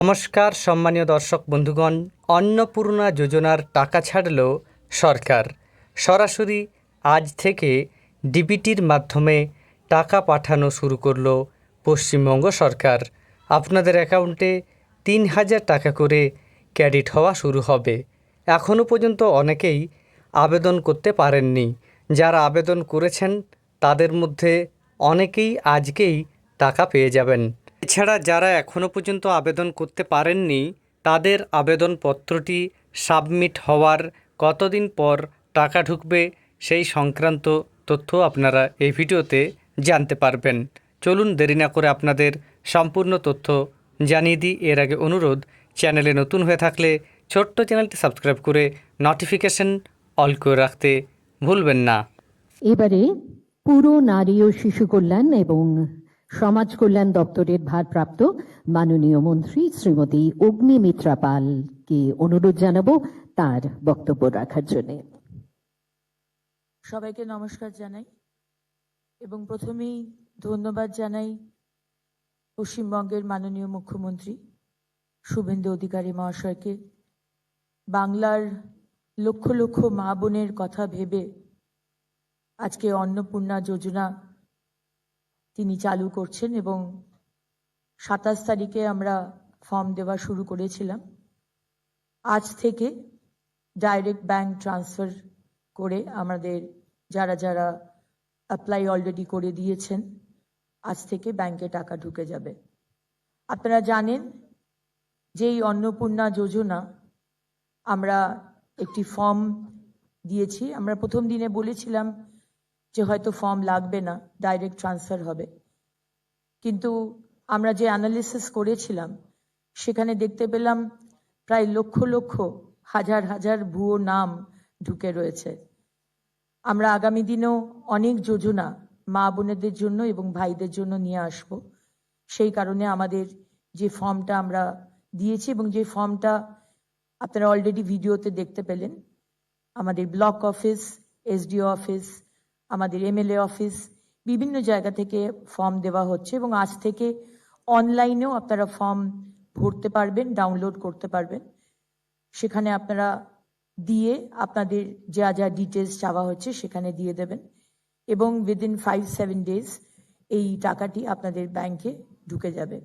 নমস্কার সম্মানীয় দর্শক বন্ধুগণ, অন্নপূর্ণা যোজনার টাকা ছাড়ল সরকার। সরাসরি আজ থেকে ডিবিটির মাধ্যমে টাকা পাঠানো শুরু করল পশ্চিমবঙ্গ সরকার। আপনাদের অ্যাকাউন্টে ৩,০০০ টাকা করে ক্রেডিট হওয়া শুরু হবে। এখনও পর্যন্ত অনেকেই আবেদন করতে পারেননি। যারা আবেদন করেছেন তাদের মধ্যে অনেকেই আজকেই টাকা পেয়ে যাবেন। এছাড়া যারা এখনও পর্যন্ত আবেদন করতে পারেননি তাদের আবেদনপত্রটি সাবমিট হওয়ার কতদিন পর টাকা ঢুকবে সেই সংক্রান্ত তথ্য আপনারা এই ভিডিওতে জানতে পারবেন। চলুন দেরি না করে আপনাদের সম্পূর্ণ তথ্য জানিয়ে দিই। এর আগে অনুরোধ, চ্যানেলে নতুন হয়ে থাকলে ছোট্ট চ্যানেলটি সাবস্ক্রাইব করে নোটিফিকেশন অল করে রাখতে ভুলবেন না। এবারে পুরো নারী ও শিশু কল্যাণ এবং সমাজ কল্যাণ দপ্তরের ভারপ্রাপ্ত মাননীয় মন্ত্রী শ্রীমতী অগ্নিমিত্রা পালকে অনুরোধ জানাবো তার বক্তব্য রাখার জন্য। সবাইকে নমস্কার জানাই এবং প্রথমেই ধন্যবাদ জানাই পশ্চিমবঙ্গের মাননীয় মুখ্যমন্ত্রী শুভেন্দু অধিকারী মহাশয়কে। বাংলার লক্ষ লক্ষ মা বোনের কথা ভেবে আজকে অন্নপূর্ণা যোজনা তিনি চালু করছেন এবং ২৭ তারিখে আমরা ফর্ম দেওয়া শুরু করেছিলাম। আজ থেকে ডাইরেক্ট ব্যাংক ট্রান্সফার করে আমাদের যারা যারা অ্যাপ্লাই অলরেডি করে দিয়েছেন আজ থেকে ব্যাংকে টাকা ঢুকে যাবে। আপনারা জানেন যে এই অন্নপূর্ণা যোজনা আমরা একটি ফর্ম দিয়েছি। আমরা প্রথম দিনে বলেছিলাম যে হয়তো ফর্ম লাগবে না, ডাইরেক্ট ট্রান্সফার হবে, কিন্তু আমরা যে অ্যানালিসিস করেছিলাম সেখানে দেখতে পেলাম প্রায় লক্ষ লক্ষ হাজার হাজার ভুয়ো নাম ঢুকে রয়েছে। আমরা আগামী দিনেও অনেক যোজনা মা বোনেদের জন্য এবং ভাইদের জন্য নিয়ে আসব। সেই কারণে আমাদের যে ফর্মটা আমরা দিয়েছি এবং যে ফর্মটা আপনারা অলরেডি ভিডিওতে দেখতে পেলেন, আমাদের ব্লক অফিস, এসডিও অফিস, আমাদের এমএলএ অফিস, বিভিন্ন জায়গা থেকে ফর্ম দেওয়া হচ্ছে এবং আজ থেকে অনলাইনেও আপনারা ফর্ম ভরতে পারবেন, ডাউনলোড করতে পারবেন। সেখানে আপনারা দিয়ে আপনাদের যা যা ডিটেলস চাওয়া হচ্ছে সেখানে দিয়ে দেবেন এবং উইদিন 5-7 ডেজ এই টাকাটি আপনাদের ব্যাংকে ঢুকে যাবে।